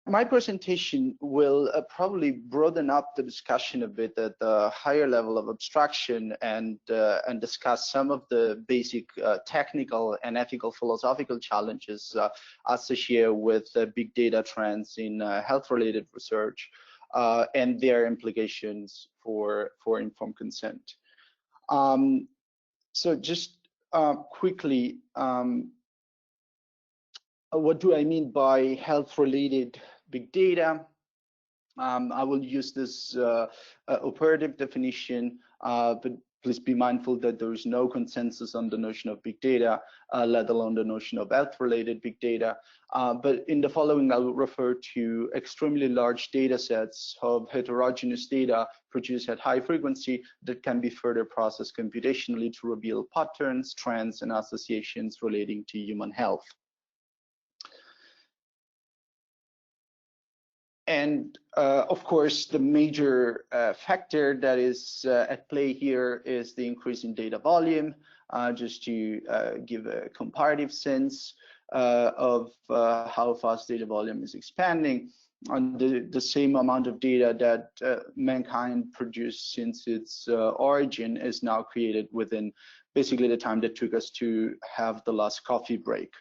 My presentation will probably broaden up the discussion a bit at the higher level of abstraction and discuss some of the basic technical and ethical philosophical challenges associated with big data trends in health-related research and their implications for informed consent. So just quickly, what do I mean by health-related big data? I will use this operative definition, but please be mindful that there is no consensus on the notion of big data, let alone the notion of health-related big data. But in the following, I will refer to extremely large data sets of heterogeneous data produced at high frequency that can be further processed computationally to reveal patterns, trends, and associations relating to human health. And of course, the major factor that is at play here is the increase in data volume. Just to give a comparative sense of how fast data volume is expanding, on the same amount of data that mankind produced since its origin is now created within basically the time that took us to have the last coffee break.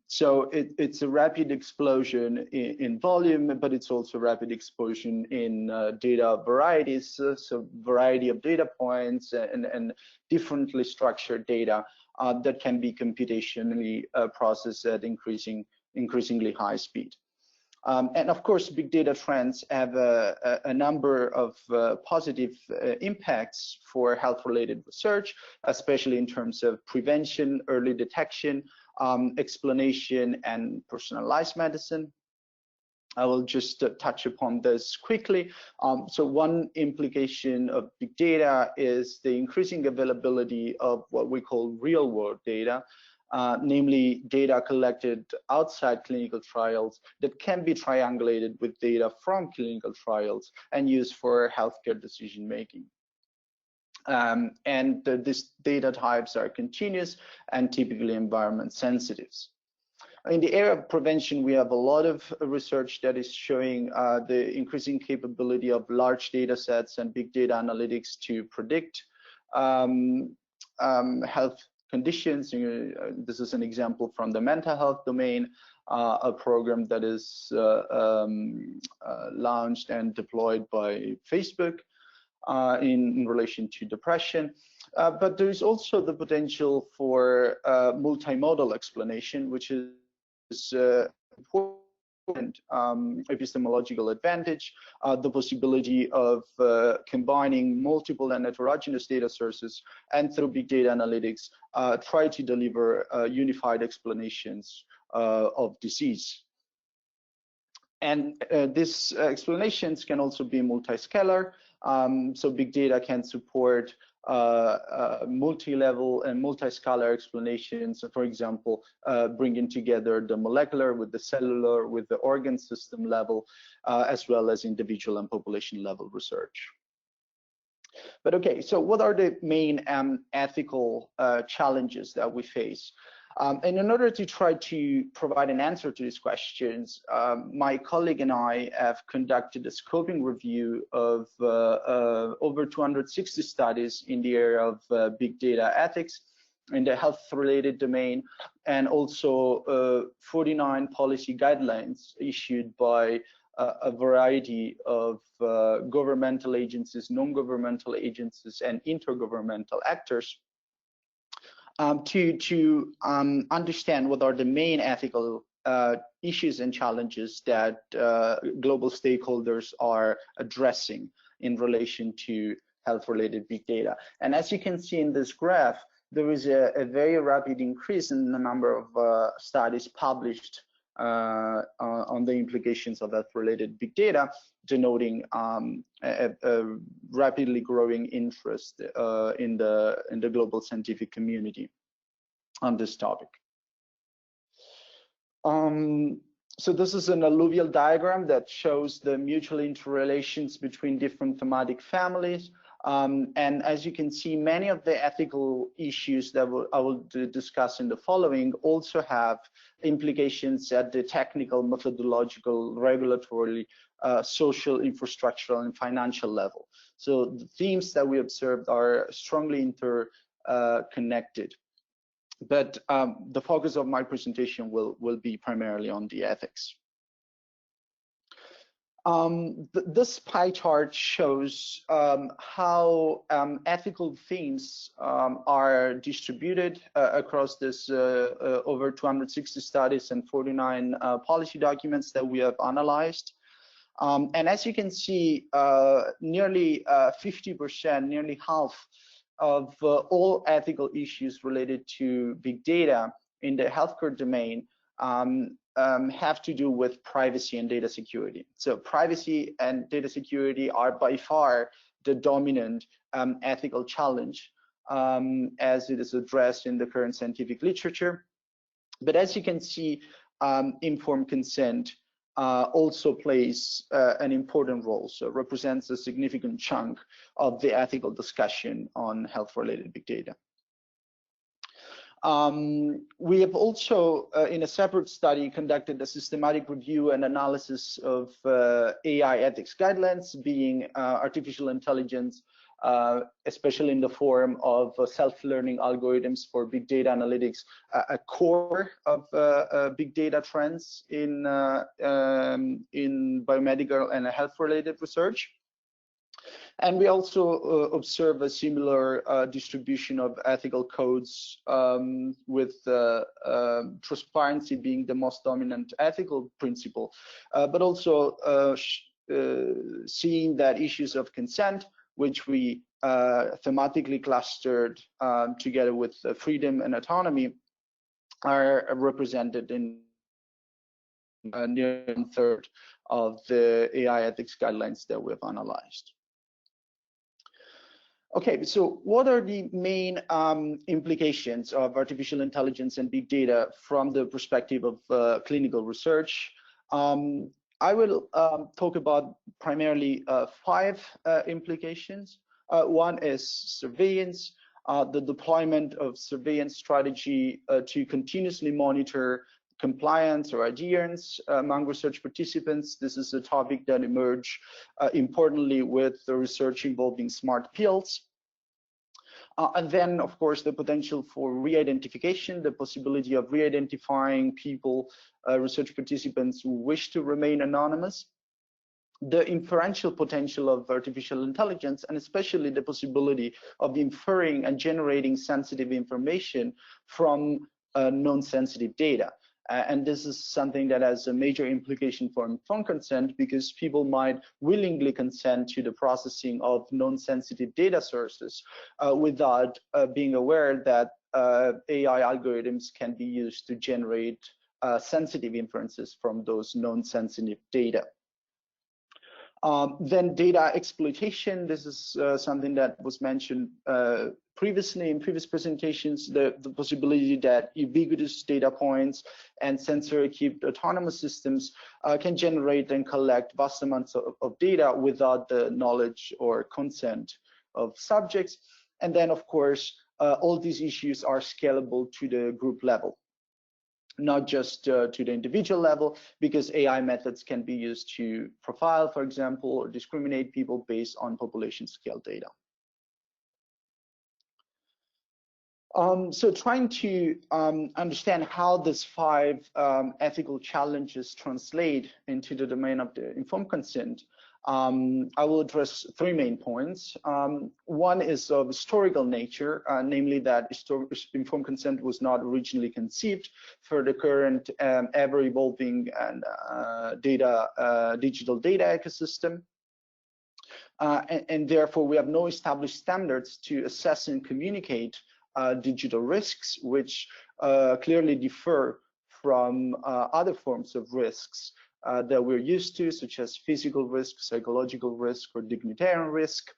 So it's a rapid explosion in volume, but it's also a rapid explosion in data varieties, so variety of data points and differently structured data that can be computationally processed at increasingly high speed. And of course, big data trends have a number of positive impacts for health-related research, especially in terms of prevention, early detection, explanation, and personalized medicine. I will just touch upon this quickly. So one implication of big data is the increasing availability of what we call real-world data, namely data collected outside clinical trials that can be triangulated with data from clinical trials and used for healthcare decision-making. And these data types are continuous and typically environment sensitive. In the area of prevention, we have a lot of research that is showing the increasing capability of large data sets and big data analytics to predict health conditions. This is an example from the mental health domain, a program that is launched and deployed by Facebook in relation to depression. But there is also the potential for multimodal explanation, which is important epistemological advantage, the possibility of combining multiple and heterogeneous data sources, and through big data analytics, try to deliver unified explanations of disease. And these explanations can also be multiscalar. So big data can support multi-level and multiscalar explanations. So for example, bringing together the molecular with the cellular with the organ system level, as well as individual and population level research. But okay, so what are the main ethical challenges that we face? And in order to try to provide an answer to these questions, my colleague and I have conducted a scoping review of over 260 studies in the area of big data ethics in the health-related domain, and also 49 policy guidelines issued by a variety of governmental agencies, non-governmental agencies, and intergovernmental actors. To understand what are the main ethical issues and challenges that global stakeholders are addressing in relation to health-related big data. And as you can see in this graph, there is a very rapid increase in the number of studies published on the implications of health-related big data, denoting a rapidly growing interest in the global scientific community on this topic. So this is an alluvial diagram that shows the mutual interrelations between different thematic families. And as you can see, many of the ethical issues that I will discuss in the following also have implications at the technical, methodological, regulatory, social, infrastructural, and financial level. So the themes that we observed are strongly interconnected. But the focus of my presentation will be primarily on the ethics. This pie chart shows how ethical themes are distributed across this over 260 studies and 49 policy documents that we have analyzed. And as you can see, nearly 50%, nearly half of all ethical issues related to big data in the healthcare domain have to do with privacy and data security. So privacy and data security are by far the dominant ethical challenge as it is addressed in the current scientific literature. But as you can see, informed consent also plays an important role, so represents a significant chunk of the ethical discussion on health-related big data. We have also, in a separate study, conducted a systematic review and analysis of AI ethics guidelines, being artificial intelligence, especially in the form of self-learning algorithms for big data analytics, a core of big data trends in biomedical and health-related research. And we also observe a similar distribution of ethical codes, with transparency being the most dominant ethical principle, but also seeing that issues of consent, which we thematically clustered together with freedom and autonomy, are represented in near a third of the AI ethics guidelines that we've analyzed. Okay, so what are the main implications of artificial intelligence and big data from the perspective of clinical research? I will talk about primarily 5 implications. One is surveillance, the deployment of surveillance strategy to continuously monitor compliance or adherence among research participants. This is a topic that emerged importantly with the research involving smart pills. And then, of course, the potential for re-identification, the possibility of re-identifying people, research participants who wish to remain anonymous, the inferential potential of artificial intelligence, and especially the possibility of inferring and generating sensitive information from non-sensitive data. And this is something that has a major implication for informed consent, because people might willingly consent to the processing of non-sensitive data sources without being aware that AI algorithms can be used to generate sensitive inferences from those non-sensitive data. Then data exploitation. This is something that was mentioned previously in previous presentations, the possibility that ubiquitous data points and sensor-equipped autonomous systems can generate and collect vast amounts of data without the knowledge or consent of subjects. And then, of course, all these issues are scalable to the group level, not just to the individual level, because AI methods can be used to profile, for example, or discriminate people based on population scale data. So trying to understand how these 5 ethical challenges translate into the domain of the informed consent, I will address 3 main points. One is of historical nature, namely that informed consent was not originally conceived for the current ever-evolving and digital data ecosystem. And therefore, we have no established standards to assess and communicate digital risks, which clearly differ from other forms of risks that we're used to, such as physical risk, psychological risk, or dignitarian risk.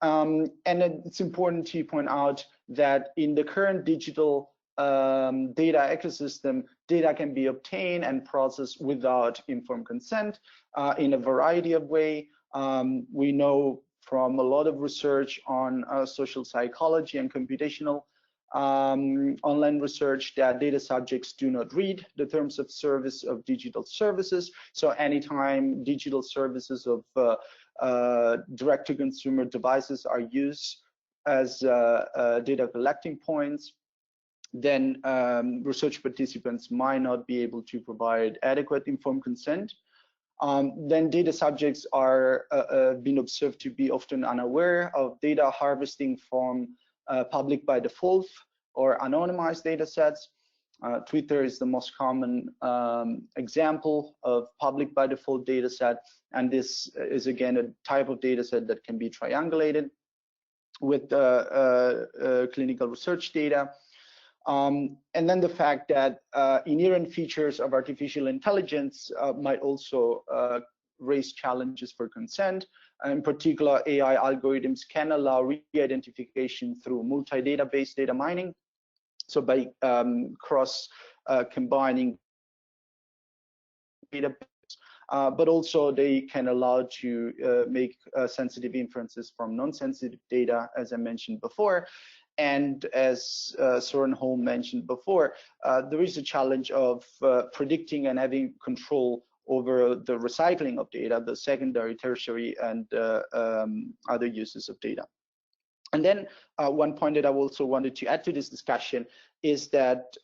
And it's important to point out that in the current digital data ecosystem, data can be obtained and processed without informed consent in a variety of ways. We know from a lot of research on social psychology and computational online research that data subjects do not read the terms of service of digital services. So anytime digital services of direct-to-consumer devices are used as data collecting points, then research participants might not be able to provide adequate informed consent. Then data subjects are being observed to be often unaware of data harvesting from public by default or anonymized data sets. Twitter is the most common example of public by default data set, and this is again a type of data set that can be triangulated with clinical research data. And then the fact that inherent features of artificial intelligence might also raise challenges for consent. In particular, AI algorithms can allow re-identification through multi-database data mining. So by combining data, but also they can allow to make sensitive inferences from non-sensitive data, as I mentioned before. And as Søren Holm mentioned before, there is a challenge of predicting and having control over the recycling of data, the secondary, tertiary, and other uses of data. And then one point that I also wanted to add to this discussion is that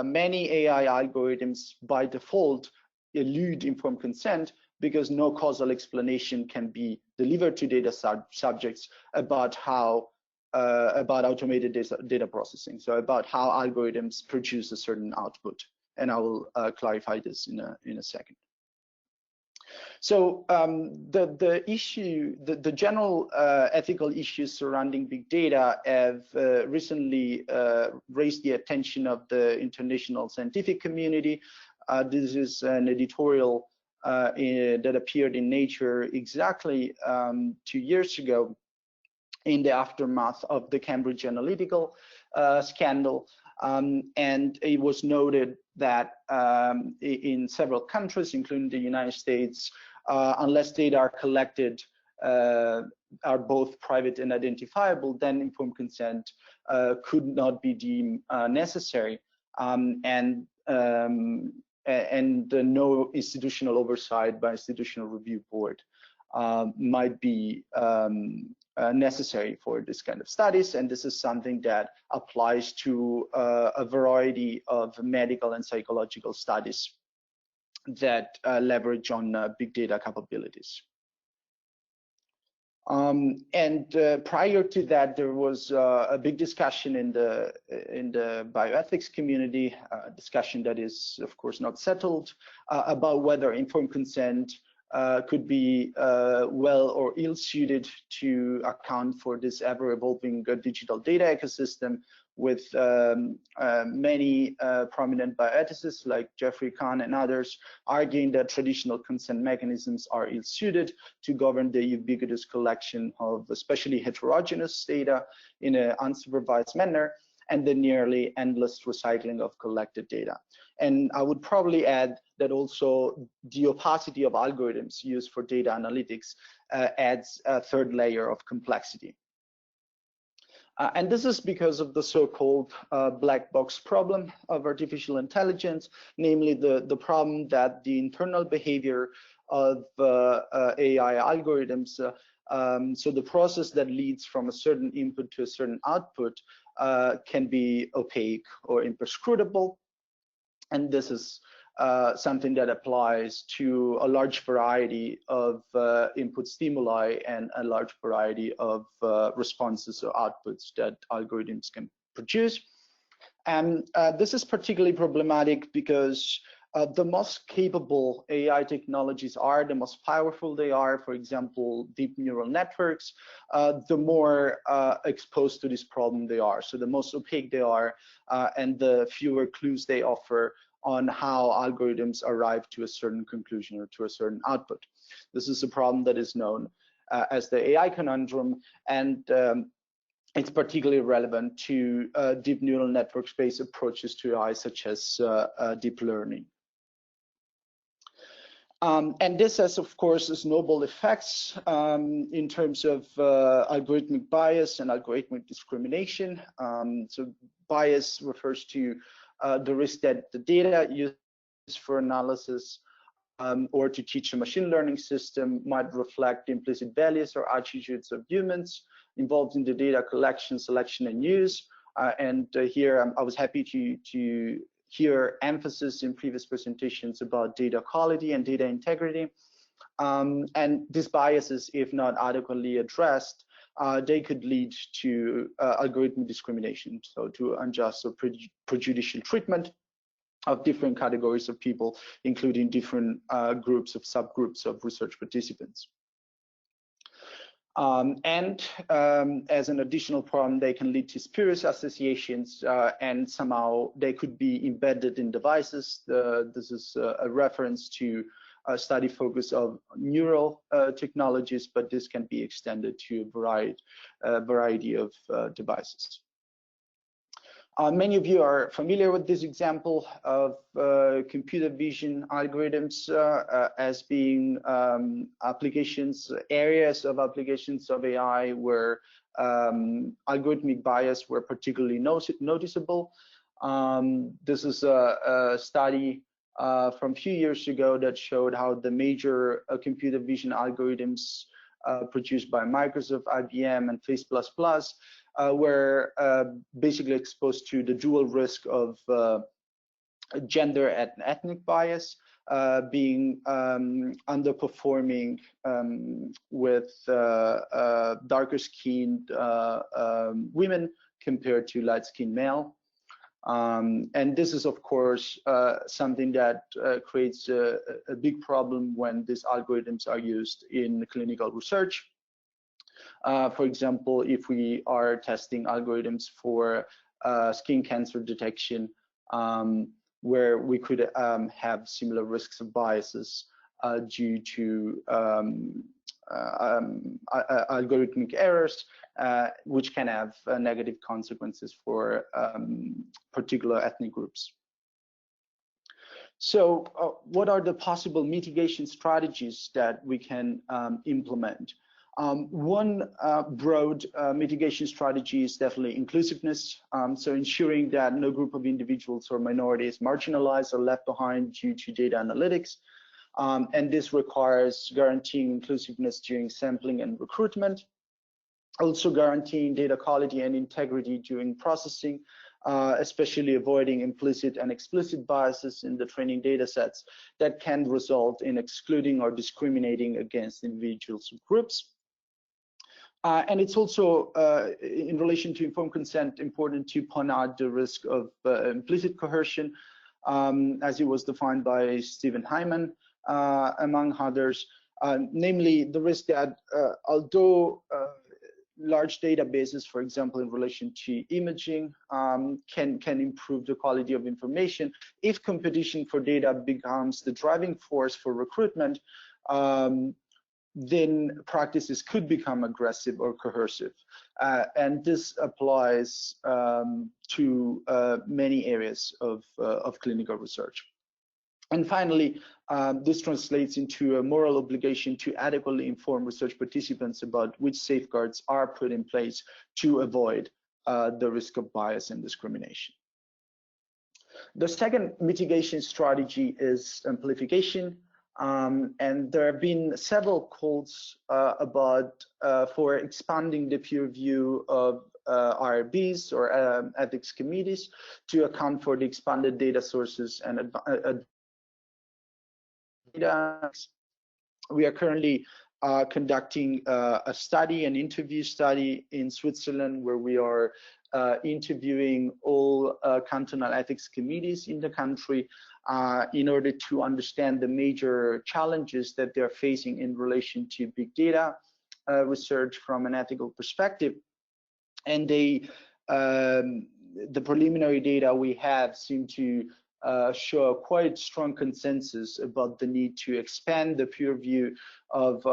many AI algorithms by default elude informed consent because no causal explanation can be delivered to data subjects about how about automated data processing, so about how algorithms produce a certain output, and I will clarify this in a second. So the general ethical issues surrounding big data have recently raised the attention of the international scientific community. This is an editorial that appeared in Nature exactly 2 years ago, in the aftermath of the Cambridge Analytica scandal, and it was noted that in several countries, including the United States, unless data are collected are both private and identifiable, then informed consent could not be deemed necessary, and no institutional oversight by institutional review board might be necessary for this kind of studies. And this is something that applies to a variety of medical and psychological studies that leverage on big data capabilities. Prior to that, there was a big discussion in the bioethics community, a discussion that is, of course, not settled, about whether informed consent could be well or ill suited to account for this ever-evolving digital data ecosystem, with many prominent bioethicists like Jeffrey Kahn and others arguing that traditional consent mechanisms are ill-suited to govern the ubiquitous collection of especially heterogeneous data in an unsupervised manner, and the nearly endless recycling of collected data. And I would probably add that also the opacity of algorithms used for data analytics adds a third layer of complexity. And this is because of the so-called black box problem of artificial intelligence, namely the problem that the internal behavior of AI algorithms, so the process that leads from a certain input to a certain output, can be opaque or imperscrutable. And this is something that applies to a large variety of input stimuli and a large variety of responses or outputs that algorithms can produce. And this is particularly problematic because the most capable AI technologies are, the most powerful they are, for example, deep neural networks, the more exposed to this problem they are. So the most opaque they are, and the fewer clues they offer on how algorithms arrive to a certain conclusion or to a certain output. This is a problem that is known as the AI conundrum, and it's particularly relevant to deep neural network-based approaches to AI, such as deep learning. And this has, of course, snowball effects in terms of algorithmic bias and algorithmic discrimination. So bias refers to the risk that the data used for analysis or to teach a machine learning system might reflect implicit values or attitudes of humans involved in the data collection, selection, and use. Here I was happy to hear emphasis in previous presentations about data quality and data integrity. And these biases, if not adequately addressed, they could lead to algorithmic discrimination, so to unjust or prejudicial treatment of different categories of people, including different groups of subgroups of research participants. As an additional problem, they can lead to spurious associations, and somehow they could be embedded in devices. This is a reference to a study focus of neural technologies, but this can be extended to a variety of devices. Many of you are familiar with this example of computer vision algorithms as being areas of applications of AI where algorithmic bias were particularly noticeable. This is a study from a few years ago that showed how the major computer vision algorithms produced by Microsoft, IBM, and Face++ were basically exposed to the dual risk of gender and ethnic bias, being underperforming with darker skinned women compared to light skinned male. And this is, of course, something that creates a big problem when these algorithms are used in clinical research. For example, if we are testing algorithms for skin cancer detection, where we could have similar risks of biases due to algorithmic errors, which can have negative consequences for particular ethnic groups. So what are the possible mitigation strategies that we can implement? One broad mitigation strategy is definitely inclusiveness. So ensuring that no group of individuals or minorities marginalized or left behind due to data analytics. And this requires guaranteeing inclusiveness during sampling and recruitment. Also guaranteeing data quality and integrity during processing, especially avoiding implicit and explicit biases in the training data sets that can result in excluding or discriminating against individuals or groups. And it's also, in relation to informed consent, important to point out the risk of implicit coercion, as it was defined by Stephen Hyman, among others, namely the risk that although large databases, for example, in relation to imaging, can improve the quality of information, if competition for data becomes the driving force for recruitment, then practices could become aggressive or coercive. And this applies to many areas of clinical research. And finally, this translates into a moral obligation to adequately inform research participants about which safeguards are put in place to avoid the risk of bias and discrimination. The second mitigation strategy is amplification. And there have been several calls for expanding the peer review of IRBs or ethics committees to account for the expanded data sources and data. We are currently conducting a study, an interview study in Switzerland, where we are interviewing all cantonal ethics committees in the country in order to understand the major challenges that they're facing in relation to big data research from an ethical perspective. And the preliminary data we have seem to show a quite strong consensus about the need to expand the peer review of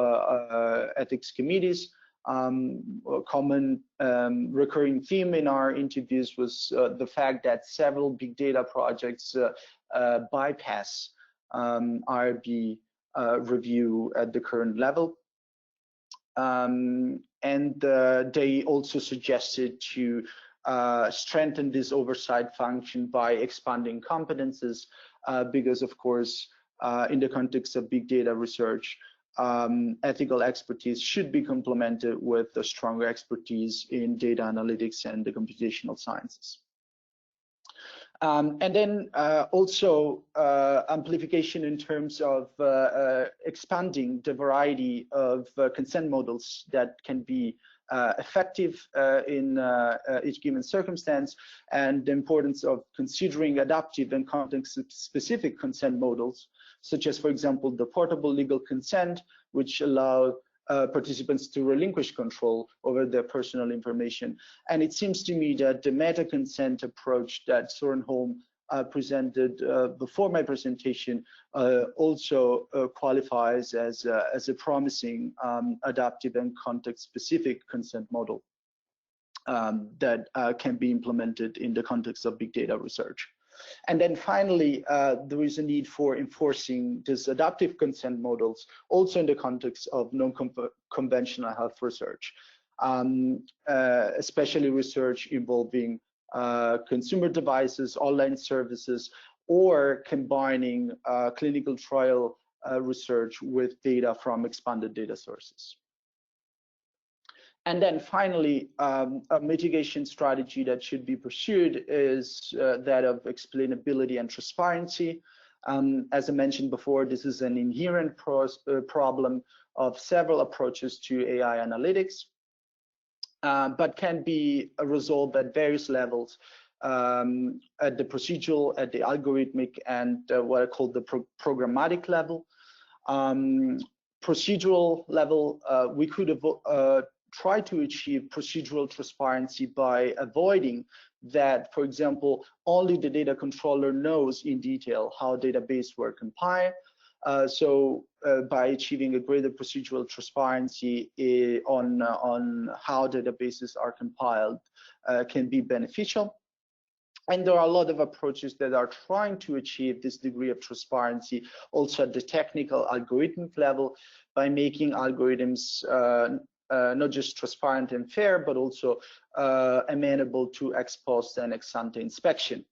ethics committees. A common recurring theme in our interviews was the fact that several big data projects bypass IRB review at the current level. And they also suggested to strengthen this oversight function by expanding competences, because of course, in the context of big data research, ethical expertise should be complemented with a stronger expertise in data analytics and the computational sciences. And then also amplification in terms of expanding the variety of consent models that can be effective in each given circumstance, and the importance of considering adaptive and context-specific consent models, such as, for example, the portable legal consent, which allow participants to relinquish control over their personal information. And it seems to me that the meta-consent approach that Søren Holm presented before my presentation also qualifies as a promising adaptive and context-specific consent model that can be implemented in the context of big data research. And then finally, there is a need for enforcing these adaptive consent models also in the context of non-conventional health research, especially research involving consumer devices, online services, or combining clinical trial research with data from expanded data sources. And then finally, a mitigation strategy that should be pursued is that of explainability and transparency. As I mentioned before, this is an inherent problem of several approaches to AI analytics, but can be resolved at various levels, at the procedural, at the algorithmic, and what I call the programmatic level. Procedural level, we could try to achieve procedural transparency by avoiding that, for example, only the data controller knows in detail how databases were compiled. So by achieving a greater procedural transparency on how databases are compiled can be beneficial. And there are a lot of approaches that are trying to achieve this degree of transparency also at the technical algorithmic level by making algorithms not just transparent and fair, but also amenable to ex post and ex ante inspection.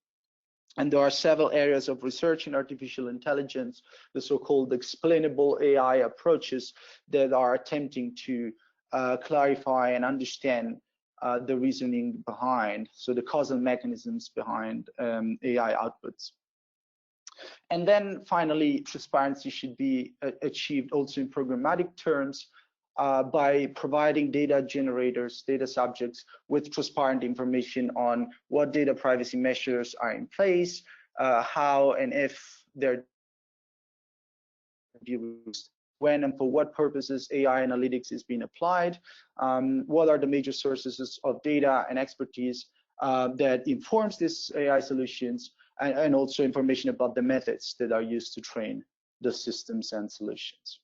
And there are several areas of research in artificial intelligence, the so-called explainable AI approaches, that are attempting to clarify and understand the reasoning behind, so the causal mechanisms behind AI outputs. And then finally, transparency should be achieved also in programmatic terms, by providing data generators, data subjects, with transparent information on what data privacy measures are in place, how and if they're used, when and for what purposes AI analytics is being applied, what are the major sources of data and expertise that informs these AI solutions, and also information about the methods that are used to train the systems and solutions.